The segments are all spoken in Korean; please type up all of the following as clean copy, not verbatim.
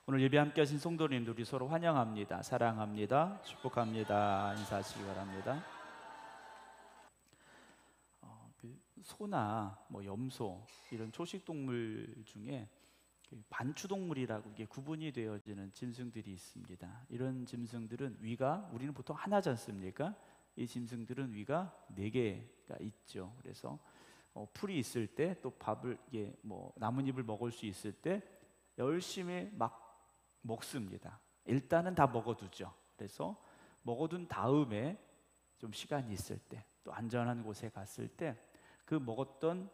오늘 예배 함께 하신 성도님들 우리 서로 환영합니다. 사랑합니다. 축복합니다. 인사하시기 바랍니다. 소나 염소 이런 초식 동물 중에 반추동물이라고 이게 구분이 되어지는 짐승들이 있습니다. 이런 짐승들은 위가 우리는 보통 하나지 않습니까? 이 짐승들은 위가 4개가 있죠. 그래서 풀이 있을 때 또 밥을 나뭇잎을 먹을 수 있을 때 열심히 막 먹습니다. 일단은 다 먹어두죠. 그래서 먹어둔 다음에 좀 시간이 있을 때 또 안전한 곳에 갔을 때 그 먹었던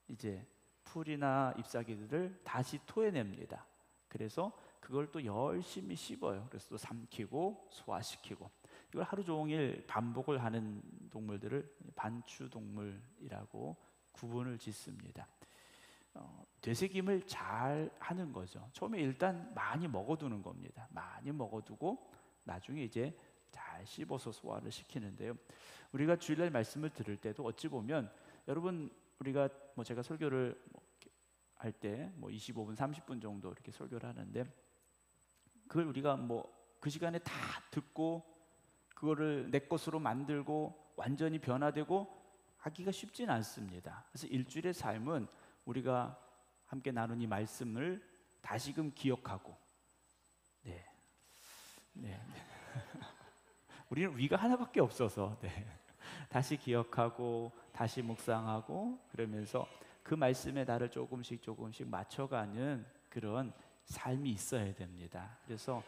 이제 풀이나 잎사귀들을 다시 토해냅니다. 그래서 그걸 또 열심히 씹어요. 그래서 또 삼키고 소화시키고 이걸 하루 종일 반복을 하는 동물들을 반추동물이라고 구분을 짓습니다. 되새김을 잘 하는 거죠. 처음에 일단 많이 먹어두는 겁니다. 많이 먹어두고 나중에 이제 잘 씹어서 소화를 시키는데요. 우리가 주일날 말씀을 들을 때도 어찌 보면 여러분 우리가 제가 설교를 할 때 25분, 30분 정도 이렇게 설교를 하는데 그걸 우리가 그 시간에 다 듣고 그거를 내 것으로 만들고 완전히 변화되고 하기가 쉽지는 않습니다. 그래서 일주일의 삶은 우리가 함께 나눈 이 말씀을 다시금 기억하고 우리는 위가 하나밖에 없어서 다시 기억하고 다시 묵상하고 그러면서 그 말씀에 나를 조금씩 맞춰가는 그런 삶이 있어야 됩니다. 그래서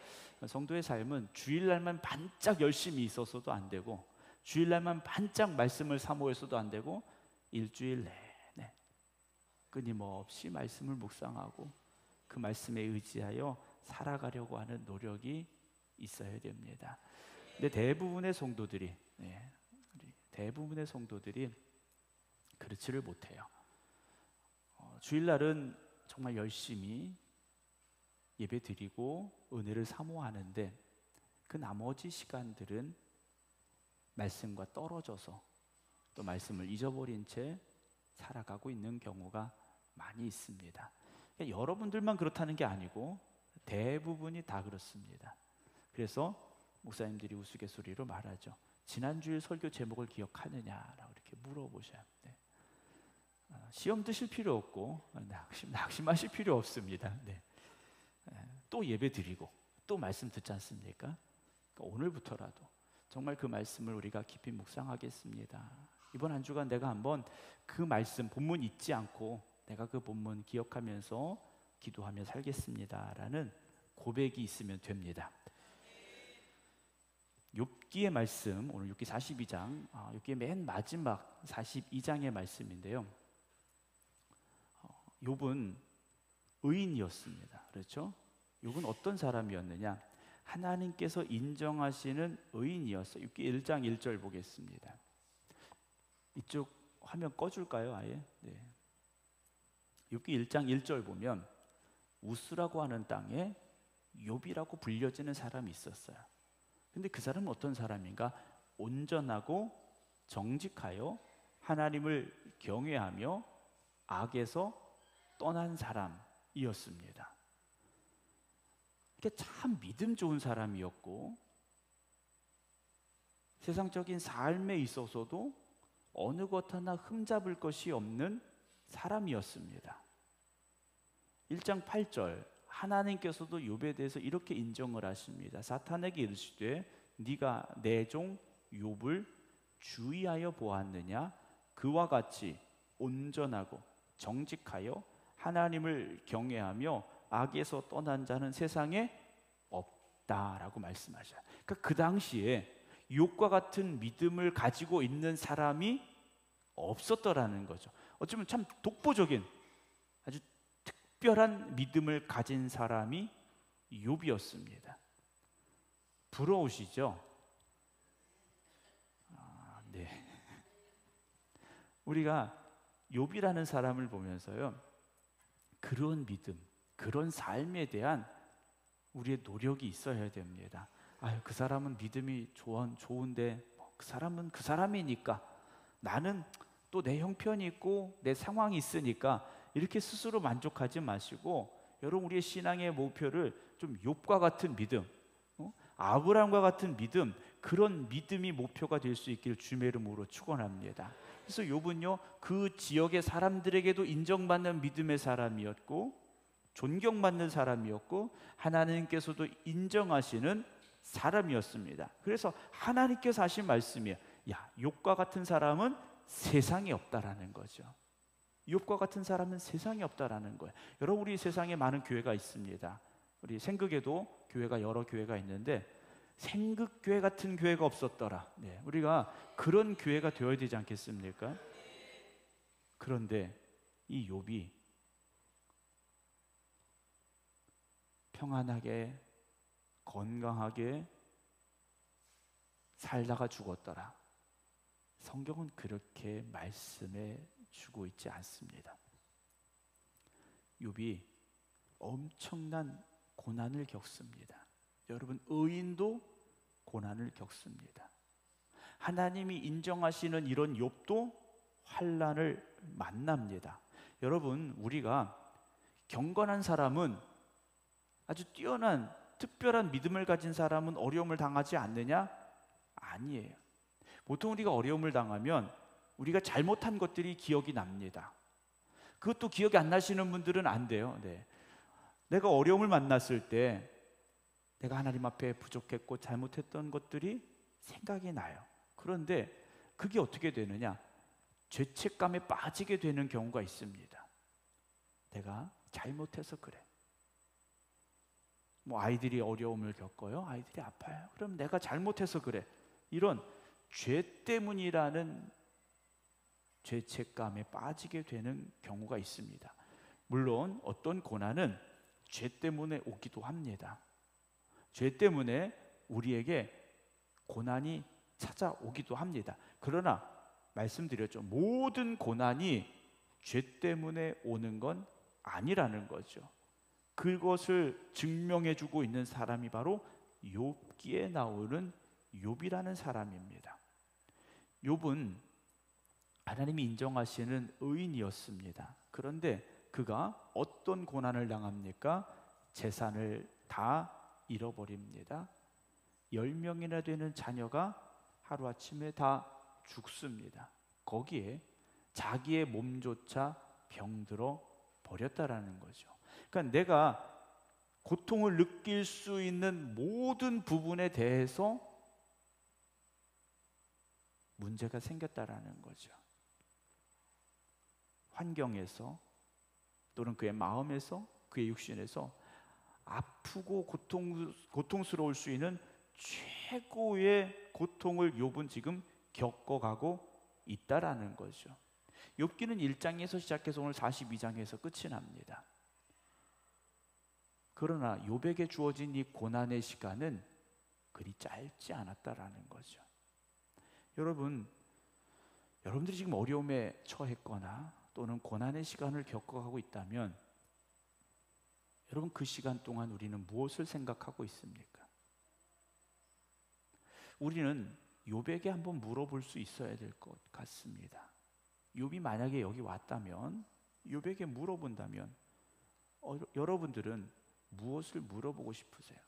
성도의 삶은 주일날만 반짝 열심히 있어서도 안 되고 주일날만 반짝 말씀을 사모해서도 안 되고 일주일 내내 끊임없이 말씀을 묵상하고 그 말씀에 의지하여 살아가려고 하는 노력이 있어야 됩니다. 근데 대부분의 성도들이 그렇지를 못해요. 주일날은 정말 열심히 예배 드리고 은혜를 사모하는데 그 나머지 시간들은 말씀과 떨어져서 또 말씀을 잊어버린 채 살아가고 있는 경우가 많이 있습니다. 그러니까 여러분들만 그렇다는 게 아니고 대부분이 다 그렇습니다. 그래서 목사님들이 우스갯소리로 말하죠. 지난주일 설교 제목을 기억하느냐라고 이렇게 물어보셔요. 시험 드실 필요 없고 낙심하실 필요 없습니다. 또 예배 드리고 또 말씀 듣지 않습니까? 그러니까 오늘부터라도 정말 그 말씀을 우리가 깊이 묵상하겠습니다. 이번 한 주간 내가 한번 그 말씀 본문 잊지 않고 내가 그 본문 기억하면서 기도하며 살겠습니다라는 고백이 있으면 됩니다. 욥기의 말씀, 오늘 욥기 42장, 욥기의 맨 마지막 42장의 말씀인데요. 욥은 의인이었습니다. 그렇죠? 욥은 어떤 사람이었느냐? 하나님께서 인정하시는 의인이었어요. 욥기 1장 1절 보겠습니다. 이쪽 화면 꺼줄까요? 아예? 욥기 1장 1절 보면 우스라고 하는 땅에 욥이라고 불려지는 사람이 있었어요. 근데 그 사람은 어떤 사람인가? 온전하고 정직하여 하나님을 경외하며 악에서 떠난 사람이었습니다. 참 믿음 좋은 사람이었고 세상적인 삶에 있어서도 어느 것 하나 흠잡을 것이 없는 사람이었습니다. 1장 8절 하나님께서도 욥에 대해서 이렇게 인정을 하십니다. 사탄에게 이르시되 네가 내 종 욥을 주의하여 보았느냐? 그와 같이 온전하고 정직하여 하나님을 경외하며 악에서 떠난 자는 세상에 없다라고 말씀하셔요. 그러니까 그 당시에 욥과 같은 믿음을 가지고 있는 사람이 없었더라는 거죠. 어쩌면 참 독보적인 아주 특별한 믿음을 가진 사람이 욥이었습니다. 부러우시죠? 네. 우리가 욥이라는 사람을 보면서요, 그런 믿음, 그런 삶에 대한 우리의 노력이 있어야 됩니다. 그 사람은 믿음이 좋은데 그 사람은 그 사람이니까 나는 또 내 형편이 있고 내 상황이 있으니까 이렇게 스스로 만족하지 마시고 여러분, 우리의 신앙의 목표를 좀 욥과 같은 믿음, 아브라함과 같은 믿음, 그런 믿음이 목표가 될 수 있기를 주님의 이름으로 축원합니다. 그래서 욥은요, 그 지역의 사람들에게도 인정받는 믿음의 사람이었고 존경받는 사람이었고 하나님께서도 인정하시는 사람이었습니다. 그래서 하나님께서 하신 말씀이에요. 야, 욥과 같은 사람은 세상에 없다라는 거죠. 욥과 같은 사람은 세상에 없다라는 거예요. 여러분, 우리 세상에 많은 교회가 있습니다. 우리 생극에도 교회가 여러 교회가 있는데 생극교회 같은 교회가 없었더라. 네, 우리가 그런 교회가 되어야 되지 않겠습니까? 그런데 이 욥이 평안하게 건강하게 살다가 죽었더라. 성경은 그렇게 말씀해 주고 있지 않습니다. 욥이 엄청난 고난을 겪습니다. 여러분, 의인도 고난을 겪습니다. 하나님이 인정하시는 이런 욥도 환난을 만납니다. 여러분, 우리가 경건한 사람은, 아주 뛰어난 특별한 믿음을 가진 사람은 어려움을 당하지 않느냐? 아니에요. 보통 우리가 어려움을 당하면 우리가 잘못한 것들이 기억이 납니다. 그것도 기억이 안 나시는 분들은 안 돼요. 네. 내가 어려움을 만났을 때 내가 하나님 앞에 부족했고 잘못했던 것들이 생각이 나요. 그런데 그게 어떻게 되느냐? 죄책감에 빠지게 되는 경우가 있습니다. 내가 잘못해서 그래. 아이들이 어려움을 겪어요. 아이들이 아파요. 그럼 내가 잘못해서 그래. 이런 죄 때문이라는 죄책감에 빠지게 되는 경우가 있습니다. 물론 어떤 고난은 죄 때문에 오기도 합니다. 죄 때문에 우리에게 고난이 찾아오기도 합니다. 그러나 말씀드렸죠. 모든 고난이 죄 때문에 오는 건 아니라는 거죠. 그것을 증명해 주고 있는 사람이 바로 욥기에 나오는 욥이라는 사람입니다. 욥은 하나님이 인정하시는 의인이었습니다. 그런데 그가 어떤 고난을 당합니까? 재산을 다 잃어버립니다. 10명이나 되는 자녀가 하루아침에 다 죽습니다. 거기에 자기의 몸조차 병들어 버렸다라는 거죠. 그러니까 내가 고통을 느낄 수 있는 모든 부분에 대해서 문제가 생겼다라는 거죠. 환경에서 또는 그의 마음에서, 그의 육신에서 아프고 고통스러울 수 있는 최고의 고통을 욥은 지금 겪어가고 있다라는 거죠. 욥기는 1장에서 시작해서 오늘 42장에서 끝이 납니다. 그러나 욥에게 주어진 이 고난의 시간은 그리 짧지 않았다라는 거죠. 여러분들이 지금 어려움에 처했거나 또는 고난의 시간을 겪어가고 있다면 여러분, 그 시간 동안 우리는 무엇을 생각하고 있습니까? 우리는 욥에게 한번 물어볼 수 있어야 될 것 같습니다. 욥이 만약에 여기 왔다면, 욥에게 물어본다면 여러분들은 무엇을 물어보고 싶으세요?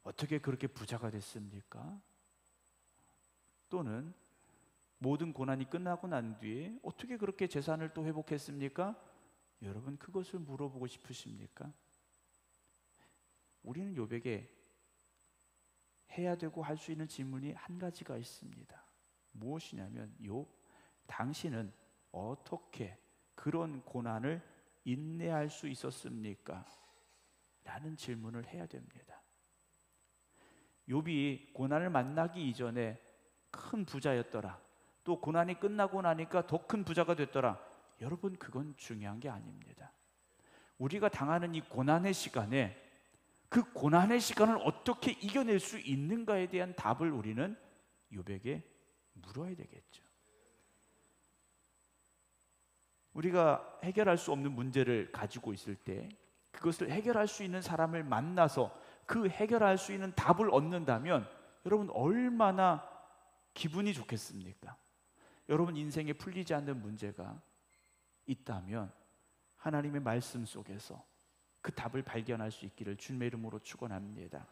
어떻게 그렇게 부자가 됐습니까? 또는 모든 고난이 끝나고 난 뒤에 어떻게 그렇게 재산을 또 회복했습니까? 여러분, 그것을 물어보고 싶으십니까? 우리는 욥에게 해야 되고 할 수 있는 질문이 한 가지가 있습니다. 무엇이냐면, 욥, 당신은 어떻게 그런 고난을 인내할 수 있었습니까? 라는 질문을 해야 됩니다. 욥이 고난을 만나기 이전에 큰 부자였더라, 또 고난이 끝나고 나니까 더 큰 부자가 됐더라. 여러분, 그건 중요한 게 아닙니다. 우리가 당하는 이 고난의 시간에 그 고난의 시간을 어떻게 이겨낼 수 있는가에 대한 답을 우리는 욥에게 물어야 되겠죠. 우리가 해결할 수 없는 문제를 가지고 있을 때 그것을 해결할 수 있는 사람을 만나서 그 해결할 수 있는 답을 얻는다면 여러분, 얼마나 기분이 좋겠습니까? 여러분 인생에 풀리지 않는 문제가 있다면 하나님의 말씀 속에서 그 답을 발견할 수 있기를 주님의 이름으로 축원합니다.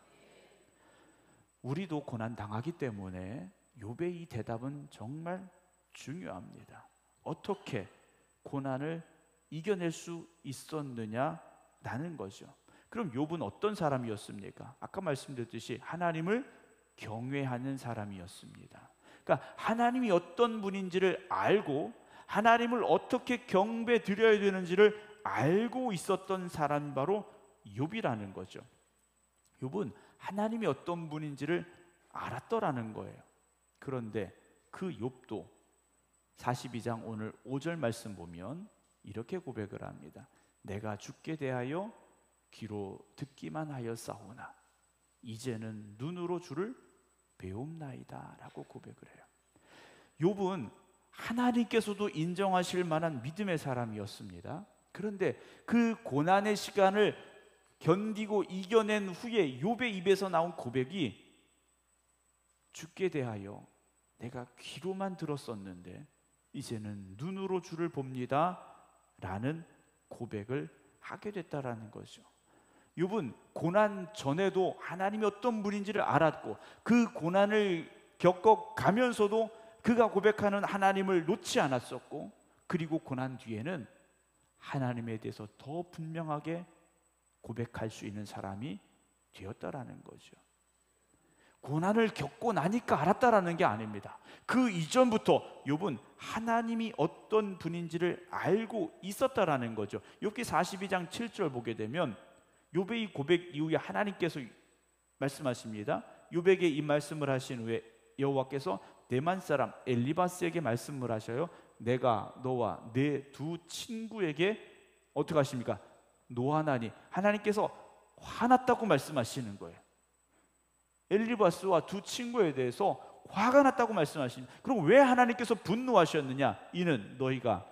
우리도 고난 당하기 때문에 욥의 이 대답은 정말 중요합니다. 어떻게 고난을 이겨낼 수 있었느냐라는 거죠. 그럼 욥은 어떤 사람이었습니까? 아까 말씀드렸듯이 하나님을 경외하는 사람이었습니다. 그러니까 하나님이 어떤 분인지를 알고 하나님을 어떻게 경배 드려야 되는지를 알고 있었던 사람이 바로 욥이라는 거죠. 욥은 하나님이 어떤 분인지를 알았더라는 거예요. 그런데 그 욥도 42장 오늘 5절 말씀 보면 이렇게 고백을 합니다. 내가 주께 대하여 귀로 듣기만 하였사오나 이제는 눈으로 주를 배움나이다 라고 고백을 해요. 욥은 하나님께서도 인정하실 만한 믿음의 사람이었습니다. 그런데 그 고난의 시간을 견디고 이겨낸 후에 욥의 입에서 나온 고백이 주께 대하여 내가 귀로만 들었었는데 이제는 눈으로 주를 봅니다 라는 고백을 하게 됐다라는 거죠. 욥은 고난 전에도 하나님이 어떤 분인지를 알았고 그 고난을 겪어가면서도 그가 고백하는 하나님을 놓지 않았었고, 그리고 고난 뒤에는 하나님에 대해서 더 분명하게 고백할 수 있는 사람이 되었다라는 거죠. 고난을 겪고 나니까 알았다라는 게 아닙니다. 그 이전부터 욥은 하나님이 어떤 분인지를 알고 있었다라는 거죠. 욥기 42장 7절 보게 되면 욥의 이 고백 이후에 하나님께서 말씀하십니다. 욥에게 이 말씀을 하신 후에 여호와께서 대만 사람 엘리바스에게 말씀을 하셔요. 내가 너와 내 두 친구에게 어떻게 하십니까? 노하나니, 하나님께서 화났다고 말씀하시는 거예요. 엘리바스와 두 친구에 대해서 화가 났다고 말씀하십니다. 그럼 왜 하나님께서 분노하셨느냐? 이는 너희가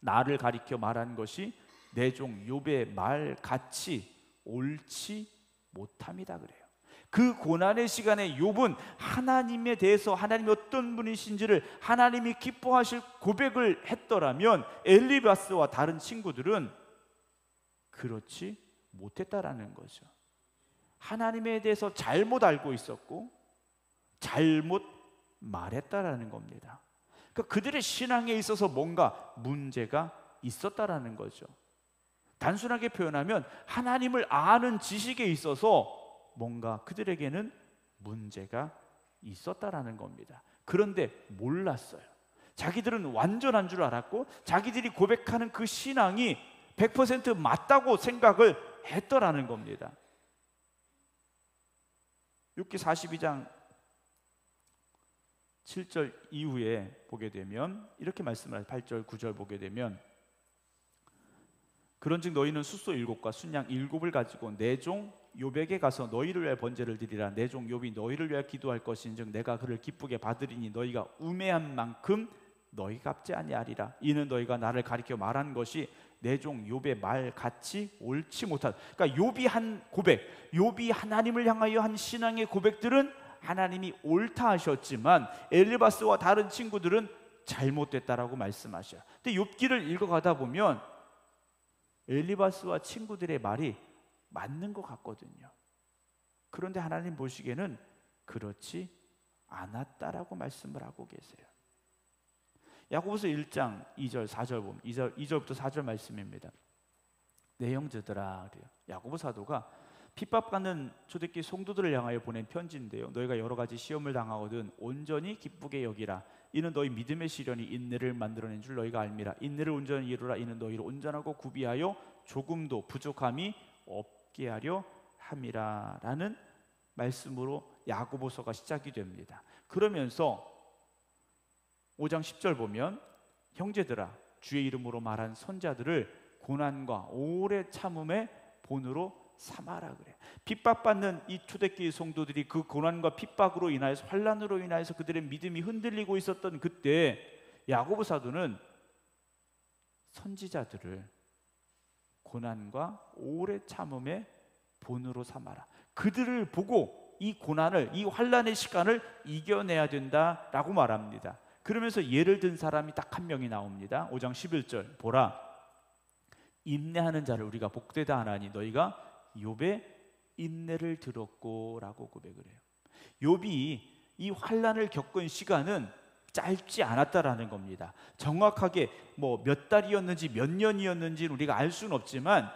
나를 가리켜 말한 것이 내 종 욥의 말 같이 옳지 못함이다 그래요. 그 고난의 시간에 욥은 하나님에 대해서 하나님이 어떤 분이신지를 하나님이 기뻐하실 고백을 했더라면 엘리바스와 다른 친구들은 그렇지 못했다라는 거죠. 하나님에 대해서 잘못 알고 있었고 잘못 말했다라는 겁니다. 그러니까 그들의 신앙에 있어서 뭔가 문제가 있었다라는 거죠. 단순하게 표현하면 하나님을 아는 지식에 있어서 뭔가 그들에게는 문제가 있었다라는 겁니다. 그런데 몰랐어요. 자기들은 완전한 줄 알았고 자기들이 고백하는 그 신앙이 100% 맞다고 생각을 했더라는 겁니다. 욥기 42장 7절 이후에 보게 되면 이렇게 말씀을 해요. 8절 9절 보게 되면 그런즉 너희는 숫소 7과 순양 7을 가지고 내 종 욥에게 가서 너희를 위하여 번제를 드리라. 내 종 욥이 너희를 위하여 기도할 것인즉 내가 그를 기쁘게 받으리니 너희가 우매한 만큼 너희 갚지 아니하리라. 이는 너희가 나를 가리켜 말한 것이 내 종 욥의 말 같이 옳지 못하다. 그러니까 욥이 한 고백, 욥이 하나님을 향하여 한 신앙의 고백들은 하나님이 옳다 하셨지만 엘리바스와 다른 친구들은 잘못됐다라고 말씀하셔요. 근데 욥기를 읽어가다 보면 엘리바스와 친구들의 말이 맞는 것 같거든요. 그런데 하나님 보시기에는 그렇지 않았다라고 말씀을 하고 계세요. 야고보서 1장 2절 4절 보면 2절부터 4절 말씀입니다. 내 형제들아, 그래요. 야고보 사도가 핍박받는 초대교회 성도들을 향하여 보낸 편지인데요. 너희가 여러 가지 시험을 당하거든 온전히 기쁘게 여기라. 이는 너희 믿음의 시련이 인내를 만들어낸 줄 너희가 알미라. 인내를 온전히 이루라. 이는 너희를 온전하고 구비하여 조금도 부족함이 없게 하려 함이라. 라는 말씀으로 야고보서가 시작이 됩니다. 그러면서 5장 10절 보면 형제들아 주의 이름으로 말한 선자들을 고난과 오래 참음의 본으로 삼아라 그래. 핍박받는 이 초대교회 성도들이 그 고난과 핍박으로 인하여서 환난으로 인하여서 그들의 믿음이 흔들리고 있었던 그때 야고보 사도는 선지자들을 고난과 오래 참음의 본으로 삼아라. 그들을 보고 이 고난을, 이 환난의 시간을 이겨내야 된다라고 말합니다. 그러면서 예를 든 사람이 딱 한 명이 나옵니다. 5장 11절 보라 인내하는 자를 우리가 복되다 하나니 너희가 욥의 인내를 들었고라고 고백을 해요. 욥이 이 환난을 겪은 시간은 짧지 않았다라는 겁니다. 정확하게 뭐 몇 달이었는지 몇 년이었는지 우리가 알 수는 없지만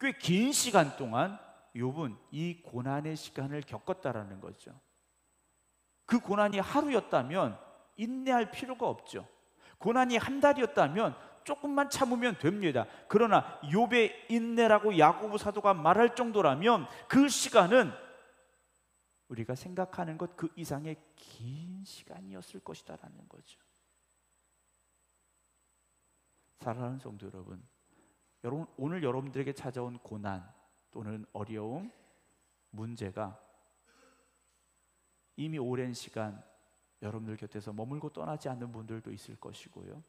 꽤 긴 시간 동안 욥은 이 고난의 시간을 겪었다라는 거죠. 그 고난이 하루였다면 인내할 필요가 없죠. 고난이 한 달이었다면 조금만 참으면 됩니다. 그러나 욥의 인내라고 야고보 사도가 말할 정도라면 그 시간은 우리가 생각하는 것 그 이상의 긴 시간이었을 것이다라는 거죠. 사랑하는 성도 여러분, 오늘 여러분들에게 찾아온 고난 또는 어려움, 문제가 이미 오랜 시간 여러분들 곁에서 머물고 떠나지 않는 분들도 있을 것이고요.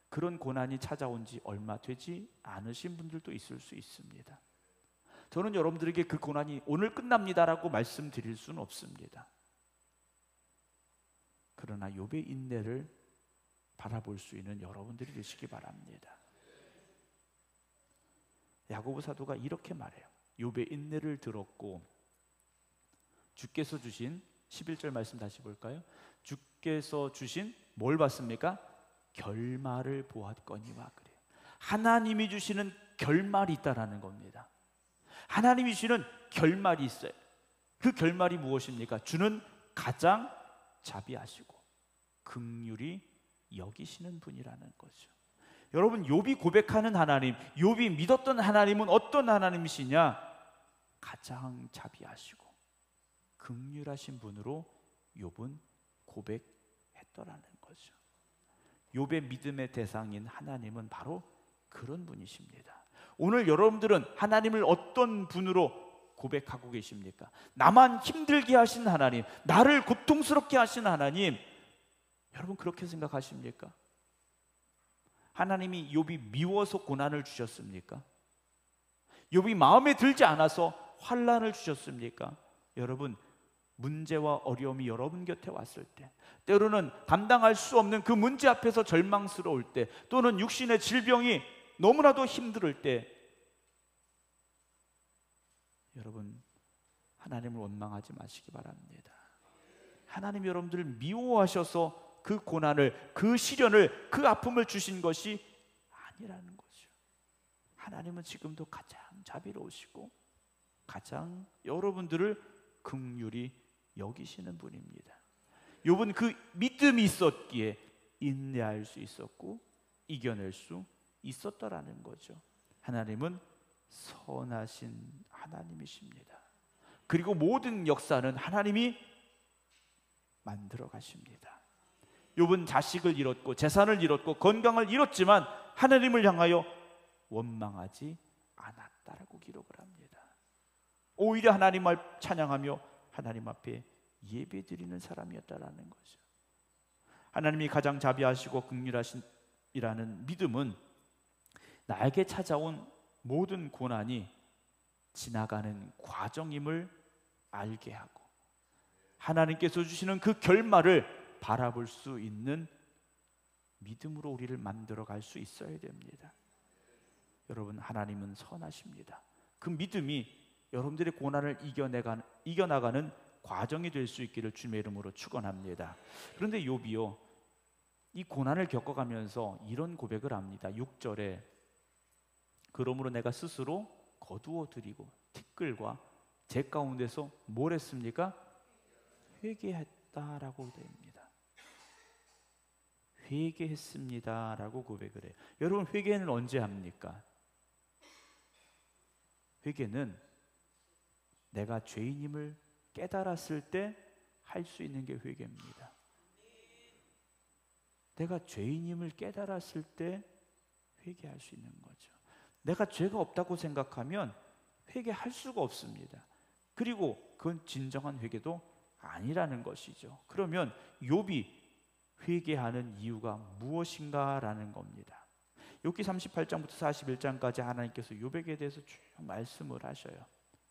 그런 고난이 찾아온 지 얼마 되지 않으신 분들도 있을 수 있습니다. 저는 여러분들에게 그 고난이 오늘 끝납니다라고 말씀드릴 수는 없습니다. 그러나 욥의 인내를 바라볼 수 있는 여러분들이 되시기 바랍니다. 야고보 사도가 이렇게 말해요. 욥의 인내를 들었고 주께서 주신 11절 말씀 다시 볼까요? 주께서 주신 뭘 봤습니까? 결말을 보았거니와 그래요. 하나님이 주시는 결말이 있다라는 겁니다. 하나님이 주시는 결말이 있어요. 그 결말이 무엇입니까? 주는 가장 자비하시고 긍휼히 여기시는 분이라는 거죠. 여러분, 욥이 고백하는 하나님, 욥이 믿었던 하나님은 어떤 하나님이시냐? 가장 자비하시고 긍휼하신 분으로 욥은 고백했더라는 거죠. 욥의 믿음의 대상인 하나님은 바로 그런 분이십니다. 오늘 여러분들은 하나님을 어떤 분으로 고백하고 계십니까? 나만 힘들게 하신 하나님, 나를 고통스럽게 하신 하나님, 여러분 그렇게 생각하십니까? 하나님이 욥이 미워서 고난을 주셨습니까? 욥이 마음에 들지 않아서 환난을 주셨습니까? 여러분, 문제와 어려움이 여러분 곁에 왔을 때, 때로는 감당할 수 없는 그 문제 앞에서 절망스러울 때, 또는 육신의 질병이 너무나도 힘들 때, 여러분 하나님을 원망하지 마시기 바랍니다. 하나님 여러분들을 미워하셔서 그 고난을, 그 시련을, 그 아픔을 주신 것이 아니라는 거죠. 하나님은 지금도 가장 자비로우시고 가장 여러분들을 긍휼히 여기시는 분입니다. 욥은 그 믿음이 있었기에 인내할 수 있었고 이겨낼 수 있었다라는 거죠. 하나님은 선하신 하나님이십니다. 그리고 모든 역사는 하나님이 만들어 가십니다. 욥은 자식을 잃었고 재산을 잃었고 건강을 잃었지만 하나님을 향하여 원망하지 않았다라고 기록을 합니다. 오히려 하나님을 찬양하며 하나님 앞에 예배드리는 사람이었다라는 거죠. 하나님이 가장 자비하시고 긍휼하시라는 믿음은 나에게 찾아온 모든 고난이 지나가는 과정임을 알게 하고 하나님께서 주시는 그 결말을 바라볼 수 있는 믿음으로 우리를 만들어 갈 수 있어야 됩니다. 여러분, 하나님은 선하십니다. 그 믿음이 여러분들의 고난을 이겨나가는 과정이 될 수 있기를 주님의 이름으로 축원합니다. 그런데 욥이요, 이 고난을 겪어가면서 이런 고백을 합니다. 6절에 그러므로 내가 스스로 거두어 드리고 티끌과 제 가운데서 뭘 했습니까? 회개했다라고 됩니다. 회개했습니다라고 고백을 해요. 여러분, 회개는 언제 합니까? 회개는 내가 죄인임을 깨달았을 때 할 수 있는 게 회개입니다. 내가 죄인임을 깨달았을 때 회개할 수 있는 거죠. 내가 죄가 없다고 생각하면 회개할 수가 없습니다. 그리고 그건 진정한 회개도 아니라는 것이죠. 그러면 욥이 회개하는 이유가 무엇인가라는 겁니다. 욥기 38장부터 41장까지 하나님께서 욥에게 대해서 쭉 말씀을 하셔요.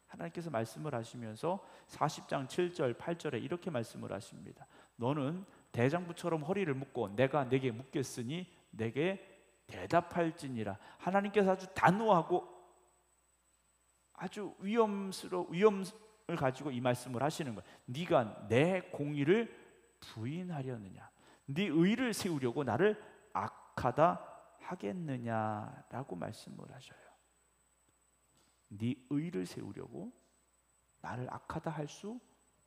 하나님께서 말씀을 하시면서 40장 7절 8절에 이렇게 말씀을 하십니다. 너는 대장부처럼 허리를 묶고 내가 내게 묻겠으니 내게 대답할지니라. 하나님께서 아주 단호하고 아주 위험을 가지고 이 말씀을 하시는 거예요. 네가 내 공의를 부인하려느냐, 네 의를 세우려고 나를 악하다 하겠느냐라고 말씀을 하셔요. 네 의를 세우려고 나를 악하다 할 수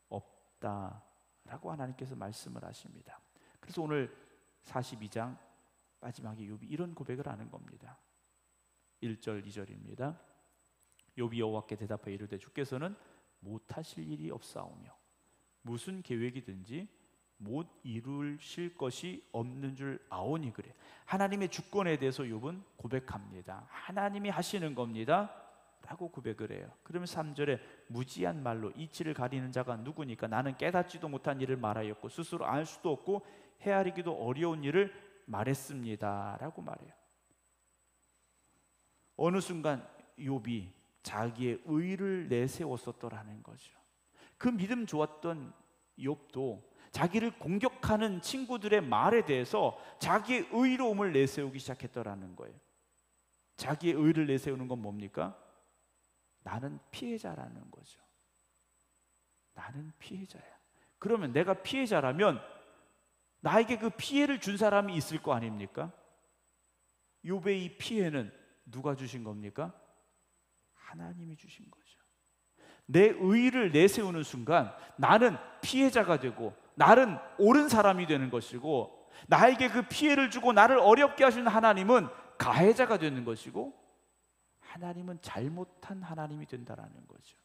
없다라고 하나님께서 말씀을 하십니다. 그래서 오늘 42장 마지막에 욥이 이런 고백을 하는 겁니다. 1절 2절입니다. 욥이 여호와께 대답하여 이르되 주께서는 못하실 일이 없사오며 무슨 계획이든지 못 이루실 것이 없는 줄 아오니 그래. 하나님의 주권에 대해서 욥은 고백합니다. 하나님이 하시는 겁니다 라고 고백을 해요. 그러면 3절에 무지한 말로 이치를 가리는 자가 누구니까 나는 깨닫지도 못한 일을 말하였고 스스로 알 수도 없고 헤아리기도 어려운 일을 말했습니다 라고 말해요. 어느 순간 욥이 자기의 의를 내세웠었더라는 거죠. 그 믿음 좋았던 욥도 자기를 공격하는 친구들의 말에 대해서 자기의 의로움을 내세우기 시작했더라는 거예요. 자기의 의를 내세우는 건 뭡니까? 나는 피해자라는 거죠. 나는 피해자야. 그러면 내가 피해자라면 나에게 그 피해를 준 사람이 있을 거 아닙니까? 욥의 이 피해는 누가 주신 겁니까? 하나님이 주신 거죠. 내 의를 내세우는 순간 나는 피해자가 되고 나는 옳은 사람이 되는 것이고, 나에게 그 피해를 주고 나를 어렵게 하시는 하나님은 가해자가 되는 것이고, 하나님은 잘못한 하나님이 된다라는 거죠.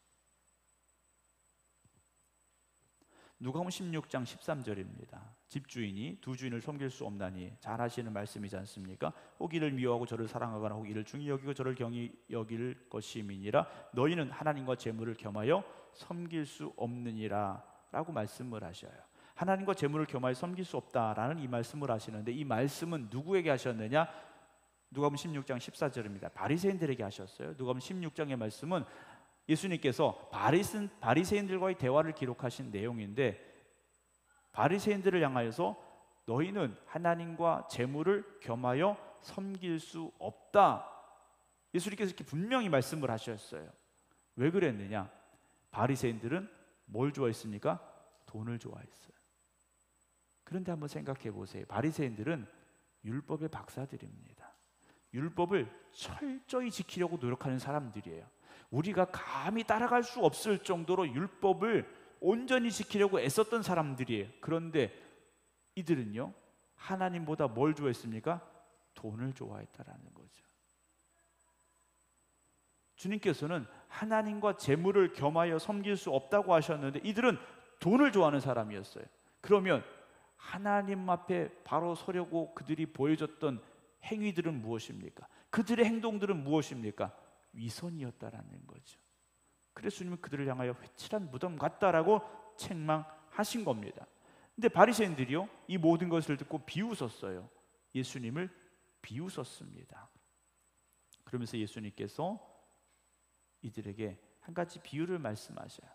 누가복음 16장 13절입니다. 집주인이 두 주인을 섬길 수 없나니 잘 하시는 말씀이지 않습니까? 혹 이를 미워하고 저를 사랑하거나 혹 이를 중히 여기고 저를 경히 여길 것임이니라. 너희는 하나님과 재물을 겸하여 섬길 수 없느니라 라고 말씀을 하셔요. 하나님과 재물을 겸하여 섬길 수 없다라는 이 말씀을 하시는데, 이 말씀은 누구에게 하셨느냐? 누가복음 16장 14절입니다. 바리새인들에게 하셨어요. 누가복음 16장의 말씀은 예수님께서 바리새인들과의 대화를 기록하신 내용인데, 바리새인들을 향하여서 너희는 하나님과 재물을 겸하여 섬길 수 없다, 예수님께서 이렇게 분명히 말씀을 하셨어요. 왜 그랬느냐? 바리새인들은 뭘 좋아했습니까? 돈을 좋아했어요. 그런데 한번 생각해 보세요. 바리새인들은 율법의 박사들입니다. 율법을 철저히 지키려고 노력하는 사람들이에요. 우리가 감히 따라갈 수 없을 정도로 율법을 온전히 지키려고 애썼던 사람들이에요. 그런데 이들은요, 하나님보다 뭘 좋아했습니까? 돈을 좋아했다라는 거죠. 주님께서는 하나님과 재물을 겸하여 섬길 수 없다고 하셨는데 이들은 돈을 좋아하는 사람이었어요. 그러면 하나님 앞에 바로 서려고 그들이 보여줬던 행위들은 무엇입니까? 그들의 행동들은 무엇입니까? 위선이었다라는 거죠. 그래서 주님은 그들을 향하여 회칠한 무덤 같다라고 책망하신 겁니다. 근데 바리새인들이요, 이 모든 것을 듣고 비웃었어요. 예수님을 비웃었습니다. 그러면서 예수님께서 이들에게 한 가지 비유를 말씀하셔요.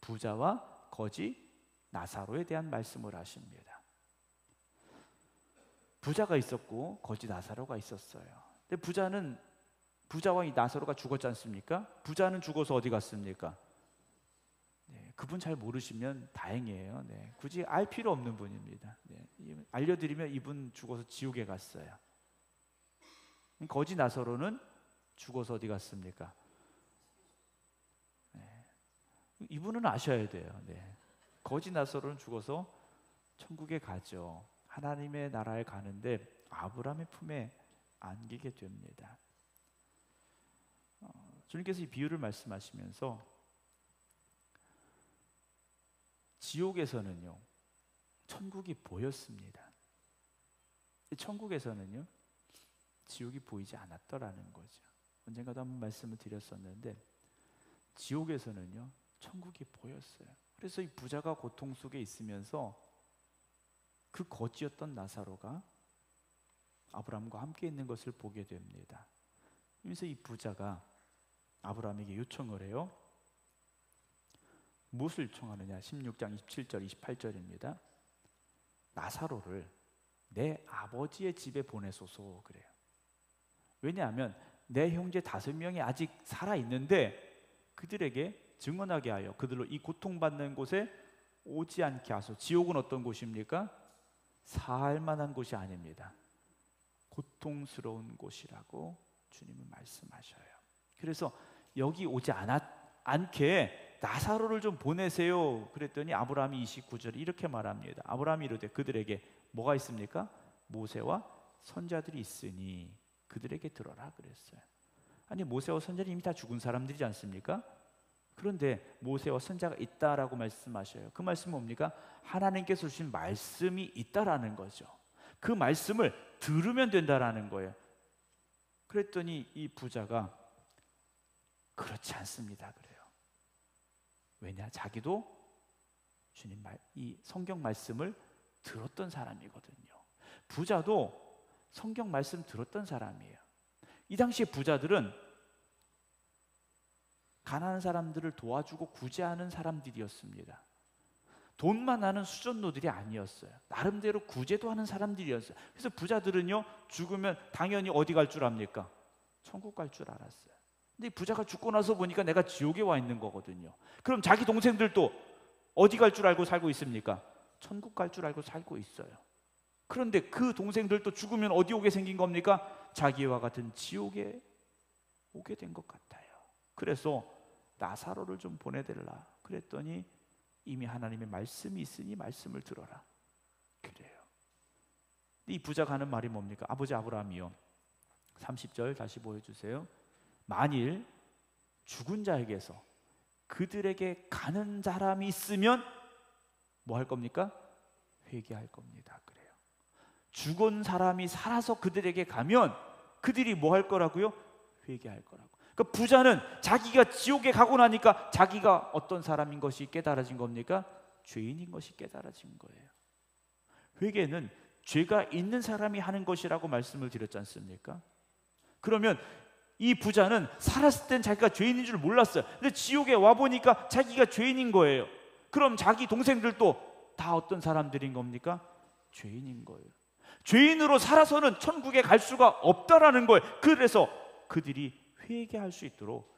부자와 거지 나사로에 대한 말씀을 하십니다. 부자가 있었고 거지 나사로가 있었어요. 근데 부자와 이 나사로가 죽었지 않습니까? 부자는 죽어서 어디 갔습니까? 네, 그분 잘 모르시면 다행이에요. 네, 굳이 알 필요 없는 분입니다. 네, 알려드리면 이분 죽어서 지옥에 갔어요. 거지 나사로는 죽어서 어디 갔습니까? 네, 이분은 아셔야 돼요. 네, 거지 나사로는 죽어서 천국에 가죠. 하나님의 나라에 가는데 아브라함의 품에 안기게 됩니다. 주님께서 이 비유를 말씀하시면서 지옥에서는요, 천국이 보였습니다. 천국에서는요, 지옥이 보이지 않았더라는 거죠. 언젠가도 한번 말씀을 드렸었는데 지옥에서는요, 천국이 보였어요. 그래서 이 부자가 고통 속에 있으면서 그 거지였던 나사로가 아브라함과 함께 있는 것을 보게 됩니다. 그래서 이 부자가 아브라함에게 요청을 해요. 무엇을 요청하느냐? 16장 27절 28절입니다. 나사로를 내 아버지의 집에 보내소서 그래요. 왜냐하면 내 형제 5명이 아직 살아있는데 그들에게 증언하게 하여 그들로 이 고통받는 곳에 오지 않게 하소. 지옥은 어떤 곳입니까? 살 만한 곳이 아닙니다. 고통스러운 곳이라고 주님은 말씀하셔요. 그래서 여기 오지 않게 나사로를 좀 보내세요. 그랬더니 아브라함이 29절에 이렇게 말합니다. 아브라함이 이르되 그들에게 뭐가 있습니까? 모세와 선자들이 있으니 그들에게 들어라 그랬어요. 아니, 모세와 선자는 이미 다 죽은 사람들이지 않습니까? 그런데 모세와 선자가 있다라고 말씀하셔요. 그 말씀은 뭡니까? 하나님께서 주신 말씀이 있다라는 거죠. 그 말씀을 들으면 된다라는 거예요. 그랬더니 이 부자가 그렇지 않습니다 그래요. 왜냐? 자기도 주님 이 성경 말씀을 들었던 사람이거든요. 부자도 성경 말씀 들었던 사람이에요. 이 당시에 부자들은 가난한 사람들을 도와주고 구제하는 사람들이었습니다. 돈만 하는 수전노들이 아니었어요. 나름대로 구제도 하는 사람들이었어요. 그래서 부자들은요, 죽으면 당연히 어디 갈 줄 압니까? 천국 갈 줄 알았어요. 근데 이 부자가 죽고 나서 보니까 내가 지옥에 와 있는 거거든요. 그럼 자기 동생들도 어디 갈 줄 알고 살고 있습니까? 천국 갈 줄 알고 살고 있어요. 그런데 그 동생들도 죽으면 어디 오게 생긴 겁니까? 자기와 같은 지옥에 오게 된 것 같아요. 그래서 나사로를 좀 보내달라 그랬더니 이미 하나님의 말씀이 있으니 말씀을 들어라 그래요. 이 부자가 하는 말이 뭡니까? 아버지 아브라함이요, 30절 다시 보여주세요. 만일 죽은 자에게서 그들에게 가는 사람이 있으면 뭐 할 겁니까? 회개할 겁니다 그래요. 죽은 사람이 살아서 그들에게 가면 그들이 뭐 할 거라고요? 회개할 거라고. 그러니까 부자는 자기가 지옥에 가고 나니까 자기가 어떤 사람인 것이 깨달아진 겁니까? 죄인인 것이 깨달아진 거예요. 회개는 죄가 있는 사람이 하는 것이라고 말씀을 드렸지 않습니까? 그러면 이 부자는 살았을 땐 자기가 죄인인 줄 몰랐어요. 근데 지옥에 와보니까 자기가 죄인인 거예요. 그럼 자기 동생들도 다 어떤 사람들인 겁니까? 죄인인 거예요. 죄인으로 살아서는 천국에 갈 수가 없다라는 거예요. 그래서 그들이 회개할 수 있도록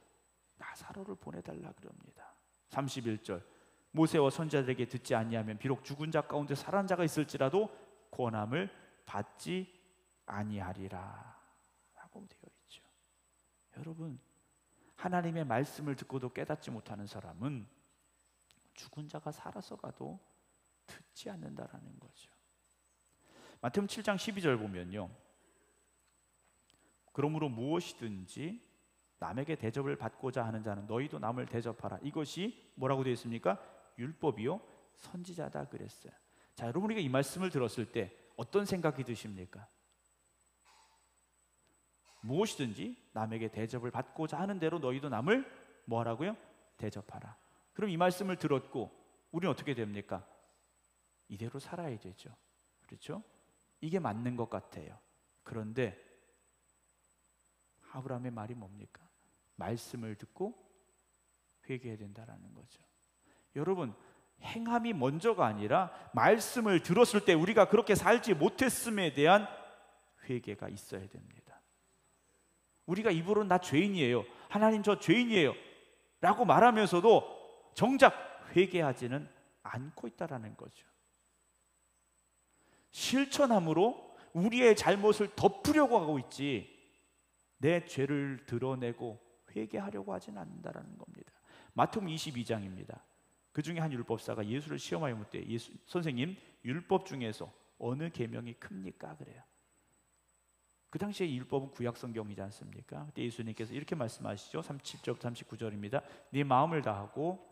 나사로를 보내달라 그럽니다. 31절 모세와 선자들에게 듣지 아니하면 비록 죽은 자 가운데 살아난 자가 있을지라도 권함을 받지 아니하리라 라고 되어 있죠. 여러분, 하나님의 말씀을 듣고도 깨닫지 못하는 사람은 죽은 자가 살아서 가도 듣지 않는다라는 거죠. 마태복음 7장 12절 보면요, 그러므로 무엇이든지 남에게 대접을 받고자 하는 자는 너희도 남을 대접하라. 이것이 뭐라고 되어 있습니까? 율법이요 선지자다 그랬어요. 자, 여러분, 우리가 이 말씀을 들었을 때 어떤 생각이 드십니까? 무엇이든지 남에게 대접을 받고자 하는 대로 너희도 남을 뭐 하라고요? 대접하라. 그럼 이 말씀을 들었고 우리는 어떻게 됩니까? 이대로 살아야 되죠. 그렇죠? 이게 맞는 것 같아요. 그런데 아브라함의 말이 뭡니까? 말씀을 듣고 회개해야 된다라는 거죠. 여러분, 행함이 먼저가 아니라 말씀을 들었을 때 우리가 그렇게 살지 못했음에 대한 회개가 있어야 됩니다. 우리가 입으로 나 죄인이에요, 하나님 저 죄인이에요 라고 말하면서도 정작 회개하지는 않고 있다라는 거죠. 실천함으로 우리의 잘못을 덮으려고 하고 있지 내 죄를 드러내고 회개하려고 하지는 않는다라는 겁니다. 마태복음 22장입니다. 그 중에 한 율법사가 예수를 시험하여 묻되 선생님, 율법 중에서 어느 계명이 큽니까? 그래요. 그 당시에 율법은 구약 성경이지 않습니까? 그때 예수님께서 이렇게 말씀하시죠. 37절부터 39절입니다. 네 마음을 다하고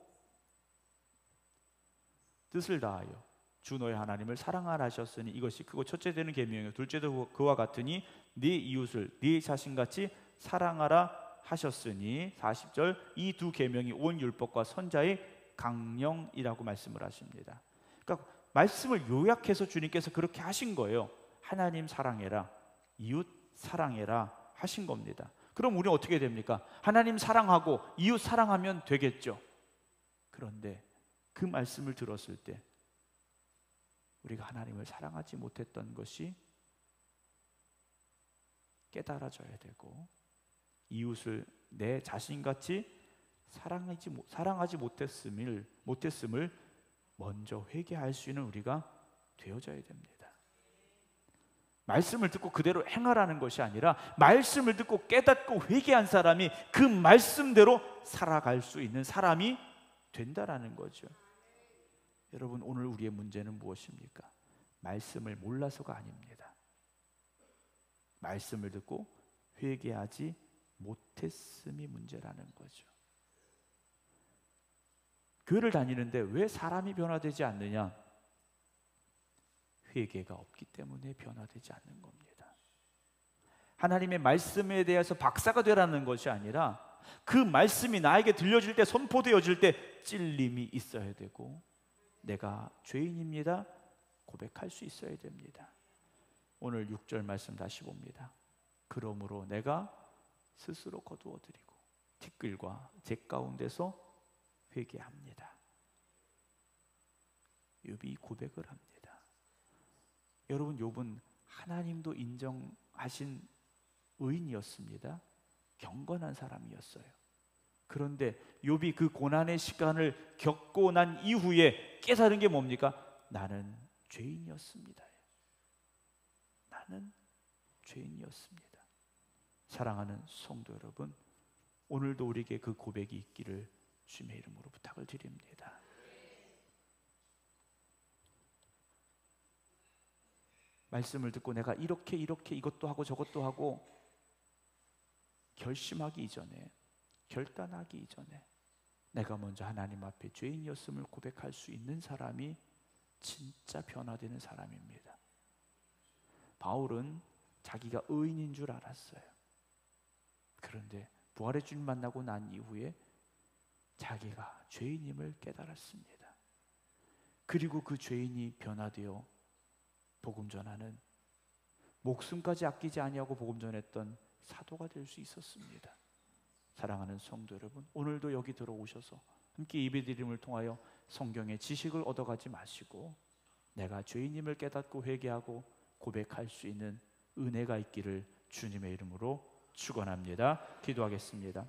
뜻을 다하여 주 너의 하나님을 사랑하라 하셨으니 이것이 크고 첫째 되는 계명이요 둘째도 그와 같으니 네 이웃을 네 자신같이 사랑하라 하셨으니 40절 이 두 계명이 온 율법과 선자의 강령이라고 말씀을 하십니다. 그러니까 말씀을 요약해서 주님께서 그렇게 하신 거예요. 하나님 사랑해라, 이웃 사랑해라 하신 겁니다. 그럼 우리는 어떻게 됩니까? 하나님 사랑하고 이웃 사랑하면 되겠죠. 그런데 그 말씀을 들었을 때 우리가 하나님을 사랑하지 못했던 것이 깨달아져야 되고, 이웃을 내 자신같이 사랑하지 못했음을 먼저 회개할 수 있는 우리가 되어져야 됩니다. 말씀을 듣고 그대로 행하라는 것이 아니라 말씀을 듣고 깨닫고 회개한 사람이 그 말씀대로 살아갈 수 있는 사람이 된다라는 거죠. 여러분, 오늘 우리의 문제는 무엇입니까? 말씀을 몰라서가 아닙니다. 말씀을 듣고 회개하지 못했음이 문제라는 거죠. 교회를 다니는데 왜 사람이 변화되지 않느냐? 회개가 없기 때문에 변화되지 않는 겁니다. 하나님의 말씀에 대해서 박사가 되라는 것이 아니라 그 말씀이 나에게 들려질 때, 선포되어질 때 찔림이 있어야 되고, 내가 죄인입니다 고백할 수 있어야 됩니다. 오늘 6절 말씀 다시 봅니다. 그러므로 내가 스스로 거두어드리고 티끌과 재 가운데서 회개합니다. 욥이 고백을 합니다. 여러분, 욥은 하나님도 인정하신 의인이었습니다. 경건한 사람이었어요. 그런데 욥이 그 고난의 시간을 겪고 난 이후에 깨달은 게 뭡니까? 나는 죄인이었습니다. 나는 죄인이었습니다. 사랑하는 성도 여러분, 오늘도 우리에게 그 고백이 있기를 주님의 이름으로 부탁을 드립니다. 말씀을 듣고 내가 이렇게 이것도 하고 저것도 하고 결심하기 이전에, 결단하기 이전에 내가 먼저 하나님 앞에 죄인이었음을 고백할 수 있는 사람이 진짜 변화되는 사람입니다. 바울은 자기가 의인인 줄 알았어요. 그런데 부활의 주님 만나고 난 이후에 자기가 죄인임을 깨달았습니다. 그리고 그 죄인이 변화되어 복음 전하는, 목숨까지 아끼지 아니하고 복음 전했던 사도가 될 수 있었습니다. 사랑하는 성도 여러분, 오늘도 여기 들어오셔서 함께 예배드림을 통하여 성경의 지식을 얻어가지 마시고 내가 죄인임을 깨닫고 회개하고 고백할 수 있는 은혜가 있기를 주님의 이름으로 축원합니다. 기도하겠습니다.